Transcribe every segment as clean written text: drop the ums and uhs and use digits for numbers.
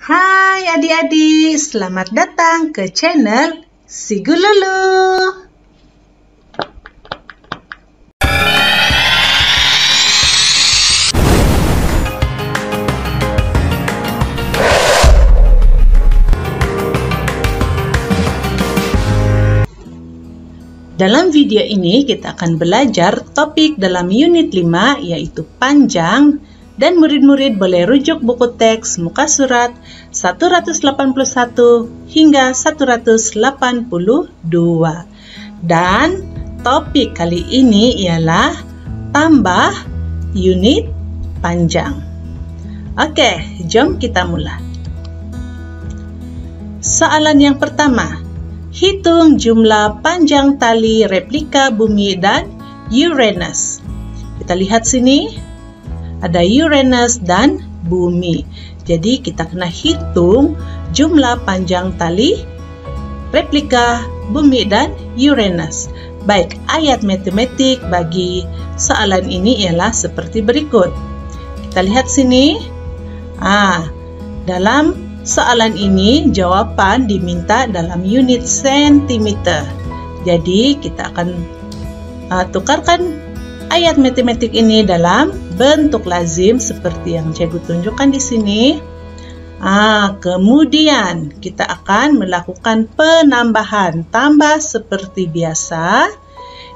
Hai adik-adik, selamat datang ke channel Si Gululu. Dalam video ini kita akan belajar topik dalam unit 5 yaitu panjang, dan murid-murid boleh rujuk buku teks muka surat 181 hingga 182. Dan topik kali ini ialah tambah unit panjang. Oke, jom kita mulai. Soalan yang pertama, hitung jumlah panjang tali replika bumi dan Uranus. Kita lihat sini. Ada Uranus dan bumi. Jadi kita kena hitung jumlah panjang tali replika bumi dan Uranus. Baik, ayat matematik bagi soalan ini ialah seperti berikut. Kita lihat sini. Dalam soalan ini jawapan diminta dalam unit sentimeter. Jadi kita akan tukarkan ayat matematik ini dalam bentuk lazim seperti yang cikgu tunjukkan di sini. Kemudian kita akan melakukan penambahan. Tambah seperti biasa.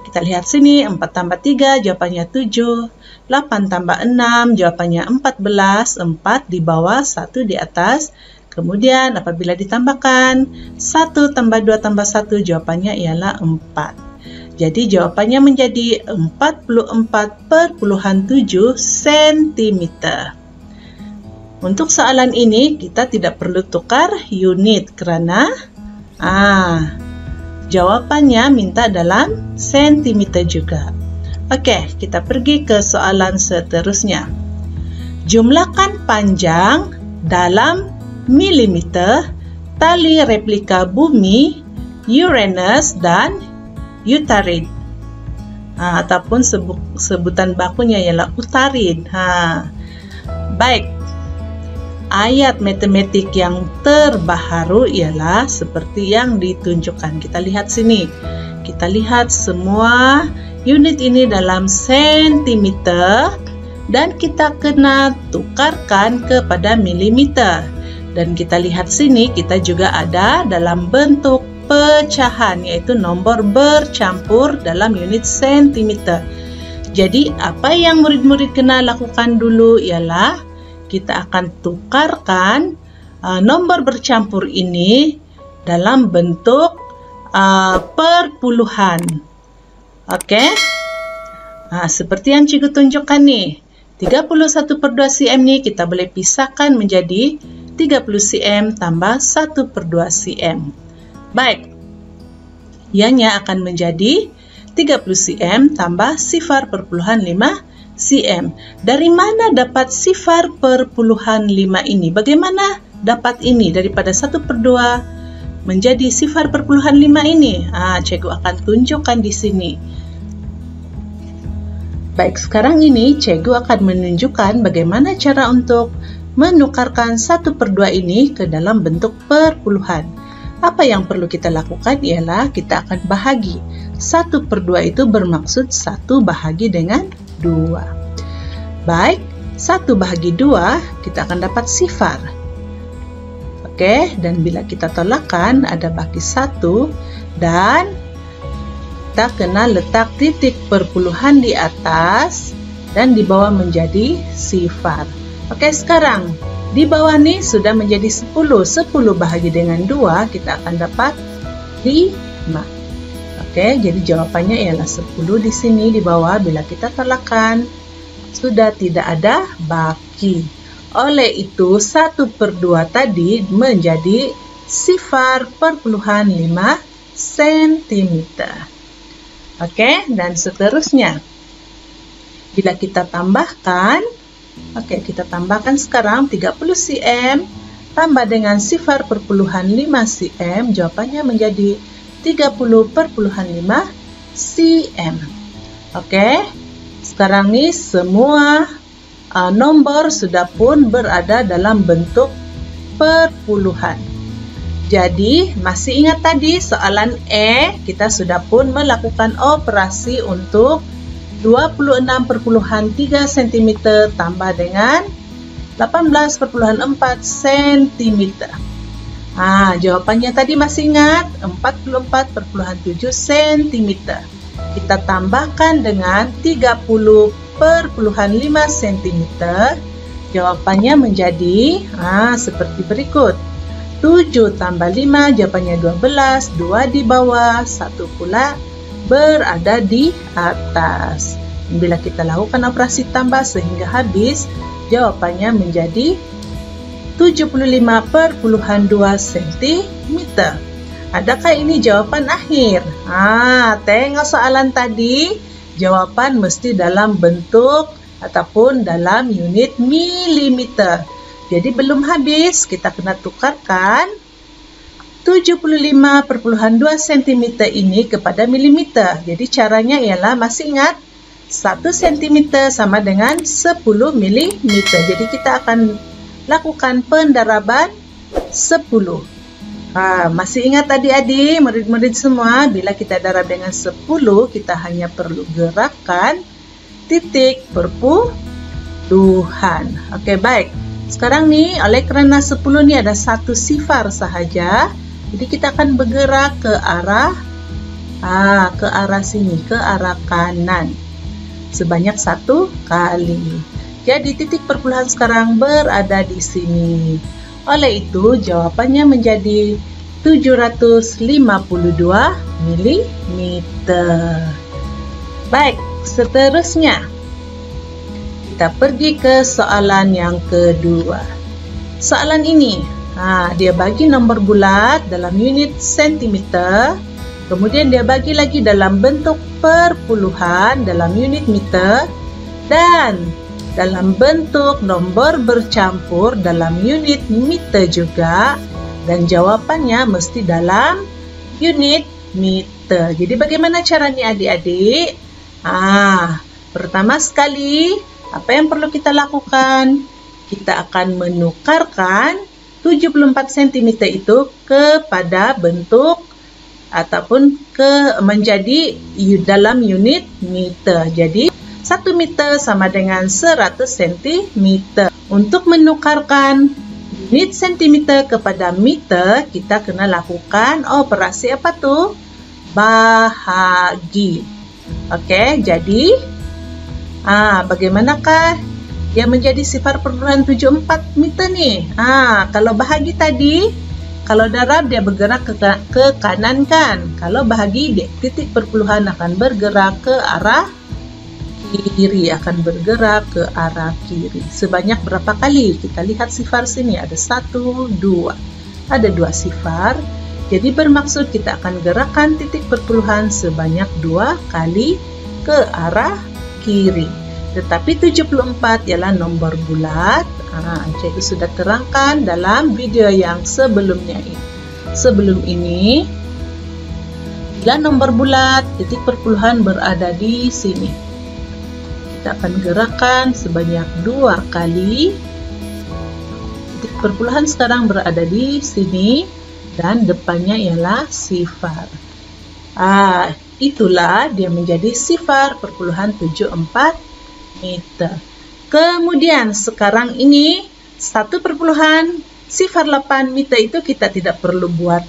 Kita lihat sini, 4 tambah 3 jawabannya 7. 8 tambah 6 jawabannya 14. 4 di bawah, 1 di atas. Kemudian apabila ditambahkan 1 tambah 2 tambah 1 jawabannya ialah 4. Jadi jawabannya menjadi 44,7 cm. Untuk soalan ini kita tidak perlu tukar unit karena jawabannya minta dalam cm juga. Oke, kita pergi ke soalan seterusnya. Jumlahkan panjang dalam milimeter tali replika bumi, Uranus dan Utarid, ataupun sebutan bakunya ialah utarid. Baik, ayat matematik yang terbaru ialah seperti yang ditunjukkan. Kita lihat sini. Kita lihat semua unit ini dalam sentimeter dan kita kena tukarkan kepada milimeter. Dan kita lihat sini kita juga ada dalam bentuk pecahan, yaitu nomor bercampur dalam unit sentimeter. Jadi apa yang murid-murid kena lakukan dulu ialah kita akan tukarkan nomor bercampur ini dalam bentuk perpuluhan. Oke, seperti yang cikgu tunjukkan nih, 31/2 cm nih kita boleh pisahkan menjadi 30 cm tambah 1/2 cm. Baik, ianya akan menjadi 30 cm tambah 0,5 cm. Dari mana dapat 0,5 ini? Bagaimana dapat ini daripada 1/2 menjadi 0,5 ini? Cikgu akan tunjukkan di sini. Baik, sekarang ini cikgu akan menunjukkan bagaimana cara untuk menukarkan 1/2 ini ke dalam bentuk perpuluhan. Apa yang perlu kita lakukan ialah kita akan bahagi. 1/2 itu bermaksud 1 bahagi dengan 2. Baik, 1 bahagi 2 kita akan dapat 0. Oke, dan bila kita tolakkan ada baki 1 dan kita kena letak titik perpuluhan di atas dan di bawah menjadi 0. Oke, sekarang di bawah nih sudah menjadi 10. 10 bahagi dengan 2 kita akan dapat 5. Oke, jadi jawabannya ialah 10 di sini di bawah. Bila kita tolakkan sudah tidak ada baki. Oleh itu 1/2 tadi menjadi 0,5 cm. Oke, dan seterusnya bila kita tambahkan, kita tambahkan sekarang 30 cm tambah dengan 0,5 cm, jawabannya menjadi 30,5 cm. Oke, sekarang nih semua nomor sudah pun berada dalam bentuk perpuluhan. Jadi, masih ingat tadi soalan E, kita sudah pun melakukan operasi untuk 26,3 cm tambah dengan 18,4 cm. Jawabannya tadi masih ingat, 44,7 cm. Kita tambahkan dengan 30,5 cm. Jawabannya menjadi seperti berikut. 7 tambah 5, jawabannya 12, 2 di bawah, 1 pula berada di atas. Bila kita lakukan operasi tambah sehingga habis, jawabannya menjadi 75,2 cm. Adakah ini jawaban akhir? Tengok soalan tadi, jawaban mesti dalam bentuk ataupun dalam unit milimeter. Jadi belum habis, kita kena tukarkan 75,2 cm ini kepada milimeter. Jadi caranya ialah, masih ingat, 1 cm sama dengan 10 mm. Jadi kita akan lakukan pendaraban 10. Masih ingat adik-adik, murid-murid semua, bila kita darab dengan 10, kita hanya perlu gerakkan titik perpuluhan. Oke, baik. Sekarang nih, oleh kerana 10 ini ada satu sifar sahaja, jadi kita akan bergerak ke arah sini, ke arah kanan sebanyak 1 kali. Jadi titik perpuluhan sekarang berada di sini. Oleh itu, jawabannya menjadi 752 mm. Baik, seterusnya kita pergi ke soalan yang kedua. Soalan ini, dia bagi nombor bulat dalam unit sentimeter, kemudian dia bagi lagi dalam bentuk perpuluhan dalam unit meter, dan dalam bentuk nombor bercampur dalam unit meter juga, dan jawabannya mesti dalam unit meter. Jadi bagaimana caranya adik-adik? Pertama sekali, apa yang perlu kita lakukan? Kita akan menukarkan 74 cm itu kepada bentuk ataupun menjadi dalam unit meter. Jadi 1 meter sama dengan 100 cm. Untuk menukarkan unit cm kepada meter, kita kena lakukan operasi apa tuh? Bahagi. Oke, jadi bagaimanakah dia menjadi sifar perpuluhan 74 meter nih? Kalau bahagi tadi, kalau darab dia bergerak ke kanan kan? Kalau bahagi, titik perpuluhan akan bergerak ke arah kiri, Sebanyak berapa kali? Kita lihat sifar sini, ada 1, 2. Ada 2 sifar. Jadi bermaksud kita akan gerakkan titik perpuluhan sebanyak 2 kali ke arah kiri. Tetapi 74 ialah nombor bulat. Jadi sudah terangkan dalam video yang sebelumnya ini. Sebelum ini, bila nombor bulat, titik perpuluhan berada di sini. Kita akan gerakkan sebanyak 2 kali. Titik perpuluhan sekarang berada di sini dan depannya ialah sifar. Itulah dia menjadi sifar perpuluhan 74 meter. Kemudian sekarang ini 1 perpuluhan sifar 8 meter itu kita tidak perlu buat,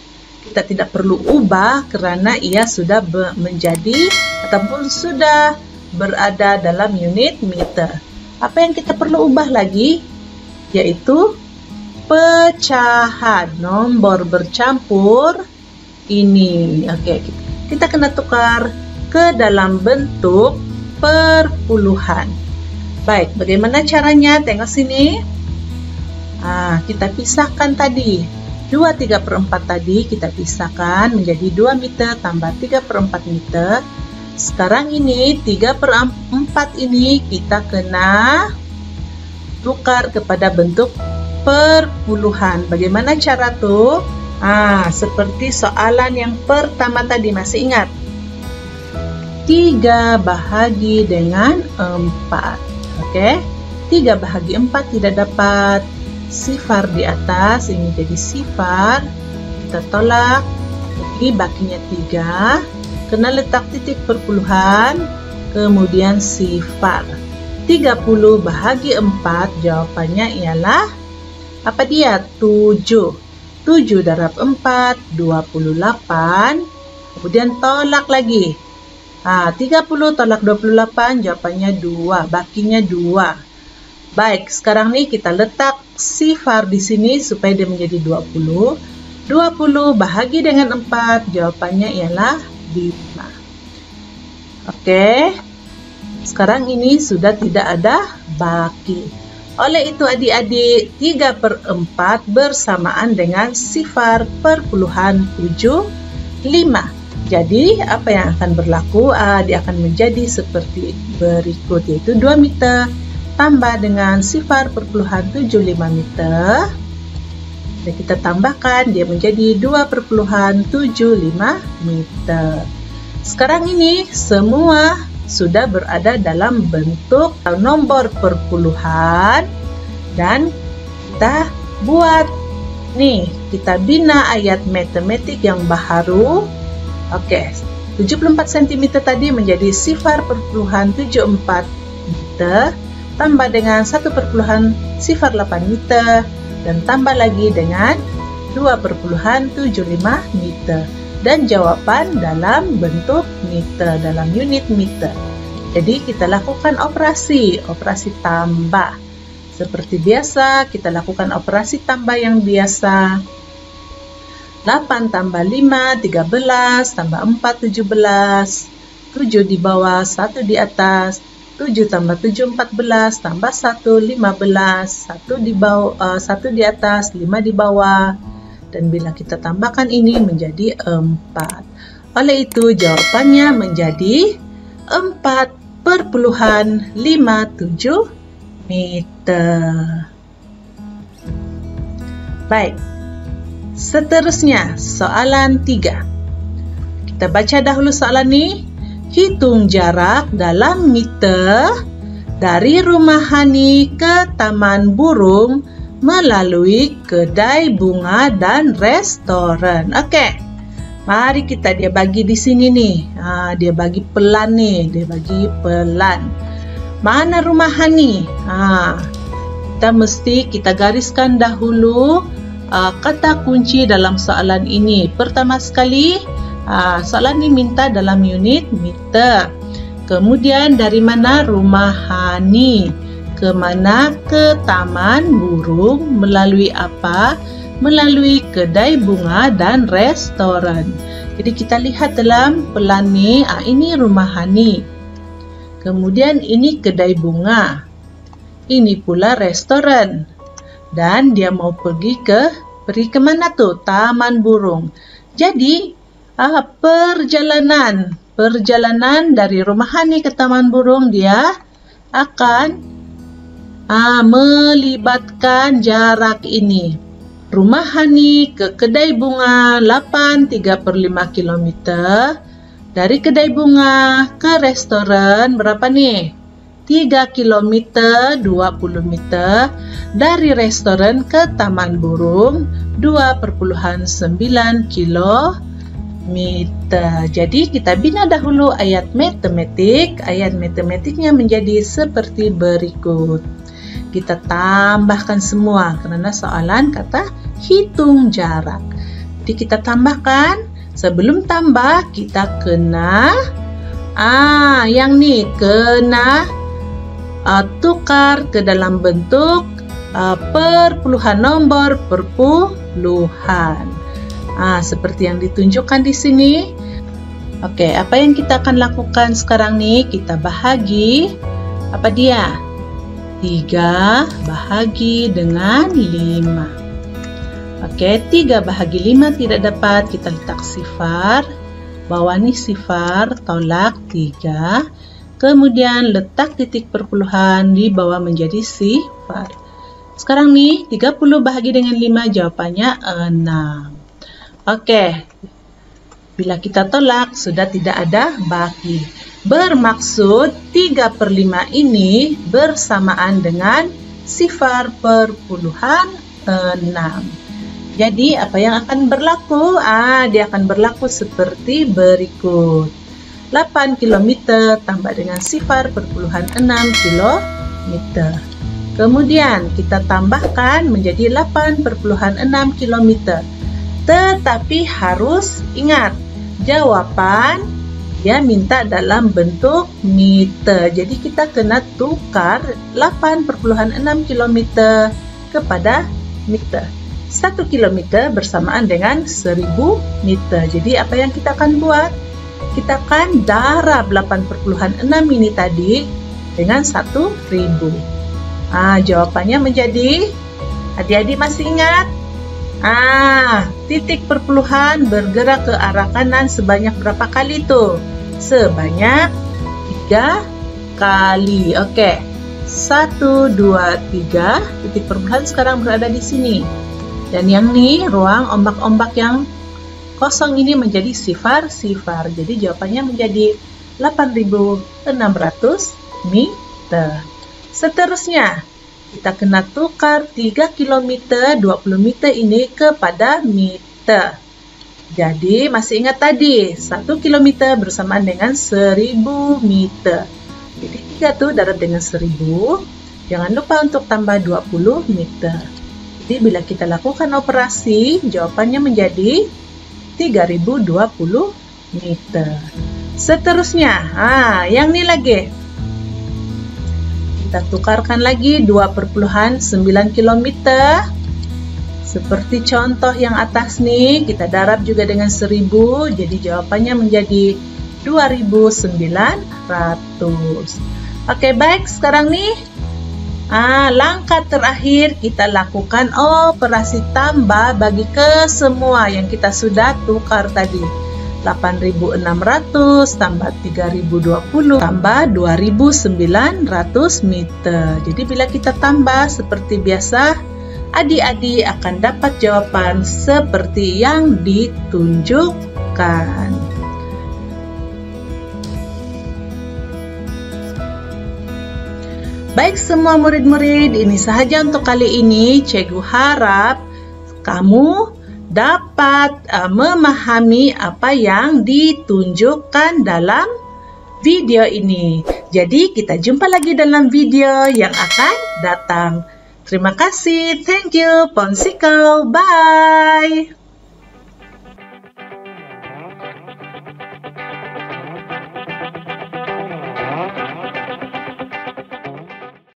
kita tidak perlu ubah karena ia sudah menjadi ataupun sudah berada dalam unit meter. Apa yang kita perlu ubah lagi? Yaitu pecahan nomor bercampur ini. Oke, kita kena tukar ke dalam bentuk perpuluhan. Baik, bagaimana caranya? Tengok sini. Kita pisahkan tadi 2/3/4 tadi kita pisahkan menjadi 2 meter tambah 3/4 meter. Sekarang ini 3/4 ini kita kena tukar kepada bentuk perpuluhan. Bagaimana cara tuh? Seperti soalan yang pertama tadi, masih ingat? 3 bahagi dengan 4. Oke, 3 bahagi 4 tidak dapat. sifar di atas, ini jadi sifar. Kita tolak, jadi bakinya 3, kena letak titik perpuluhan, kemudian sifar. 30 bahagi 4, jawabannya ialah apa dia? 7. 7 darab 4, 28. Kemudian tolak lagi. 30 tolak 28, jawabannya 2, bakinya 2. Baik, sekarang nih kita letak sifar di sini supaya dia menjadi 20. 20 bahagi dengan 4, jawabannya ialah 5. Oke. Sekarang ini sudah tidak ada baki. Oleh itu adik-adik, 3/4 bersamaan dengan sifar perpuluhan 75. Jadi, apa yang akan berlaku? Dia akan menjadi seperti berikut, yaitu 2 meter tambah dengan sifar perpuluhan 75 meter. Dan kita tambahkan, dia menjadi 2,75 meter. Sekarang ini semua sudah berada dalam bentuk nomor perpuluhan. Dan kita buat, kita bina ayat matematik yang baru. Oke, 74 cm tadi menjadi sifar perpuluhan 74 meter. Tambah dengan 1 sifar 8 meter dan tambah lagi dengan 2,75 meter, dan jawaban dalam bentuk meter, dalam unit meter. Jadi kita lakukan operasi tambah seperti biasa. Kita lakukan operasi tambah yang biasa. 8 tambah 5 13, tambah 4 17, 7 di bawah 1 di atas, 7 tambah 7 14, tambah 1 15, 1 di bawah 1 di atas, 5 di bawah, dan bila kita tambahkan ini menjadi 4. Oleh itu jawabannya menjadi 4,57 meter. Baik, seterusnya soalan 3. Kita baca dahulu soalan ini. Hitung jarak dalam meter dari rumah Hani ke taman burung melalui kedai bunga dan restoran. Oke, mari dia bagi di sini nih. Dia bagi pelan nih, Mana rumah Hani? Kita gariskan dahulu kata kunci dalam soalan ini. Pertama sekali, soalan ini minta dalam unit meter. Kemudian dari mana rumah Hani? Ke mana? Ke taman burung. Melalui apa? Melalui kedai bunga dan restoran. Jadi kita lihat dalam pelan nih, ini rumah Hani. Kemudian ini kedai bunga. Ini pula restoran. Dan dia mau pergi ke mana tuh? Taman burung. Jadi perjalanan dari rumah Hani ke taman burung, dia akan melibatkan jarak ini. Rumah Hani ke kedai bunga 8,35 km. Dari kedai bunga ke restoran berapa nih? 3 km 20 meter. Dari restoran ke taman burung 2,9 km. Jadi kita bina dahulu ayat matematik. Ayat matematiknya menjadi seperti berikut. Kita tambahkan semua karena soalan kata hitung jarak. Jadi kita tambahkan. Sebelum tambah kita kena tukar ke dalam bentuk perpuluhan, nomor perpuluhan. Seperti yang ditunjukkan di sini. Oke, apa yang kita akan lakukan sekarang nih? Kita bahagi apa dia? 3 bahagi dengan 5. Oke, 3 bahagi 5 tidak dapat. Kita letak sifar. Bawah nih sifar, tolak 3. Kemudian letak titik perpuluhan di bawah menjadi sifar. Sekarang nih 30 bahagi dengan 5, jawabannya 6. Oke, bila kita tolak sudah tidak ada baki. Bermaksud 3/5 ini bersamaan dengan 0,6. Jadi apa yang akan berlaku? Dia akan berlaku seperti berikut. 8 km tambah dengan 0,6 km. Kemudian kita tambahkan menjadi 8,6 km. Tetapi harus ingat, jawaban dia minta dalam bentuk meter. Jadi kita kena tukar 8,6 km kepada meter. 1 km bersamaan dengan 1000 meter. Jadi apa yang kita akan buat? Kita akan darab 8,6 ini tadi dengan 1000. Jawabannya menjadi, adik-adik masih ingat? Titik perpuluhan bergerak ke arah kanan sebanyak berapa kali tuh? Sebanyak 3 kali. Oke. 1, 2, 3. Titik perpuluhan sekarang berada di sini. Dan yang ini ruang ombak-ombak yang kosong ini menjadi sifar-sifar. Jadi jawabannya menjadi 8.600 meter. Seterusnya, kita kena tukar 3 km 20 meter ini kepada meter. Jadi masih ingat tadi 1 km bersamaan dengan 1000 meter. Jadi 3 tuh darab dengan 1000. Jangan lupa untuk tambah 20 meter. Jadi bila kita lakukan operasi, jawabannya menjadi 3020 meter. Seterusnya, yang ini lagi. Kita tukarkan lagi 2,9 km. Seperti contoh yang atas nih, kita darab juga dengan 1000. Jadi jawabannya menjadi 2900. Oke, baik. Sekarang nih, langkah terakhir kita lakukan operasi tambah bagi ke semua yang kita sudah tukar tadi. 8.600 tambah 3.020 tambah 2.900 meter. Jadi bila kita tambah seperti biasa, adik-adik akan dapat jawaban seperti yang ditunjukkan. Baik semua murid-murid, ini sahaja untuk kali ini. Cikgu harap kamu dapat memahami apa yang ditunjukkan dalam video ini. Jadi kita jumpa lagi dalam video yang akan datang. Terima kasih, thank you, Ponsiko, bye.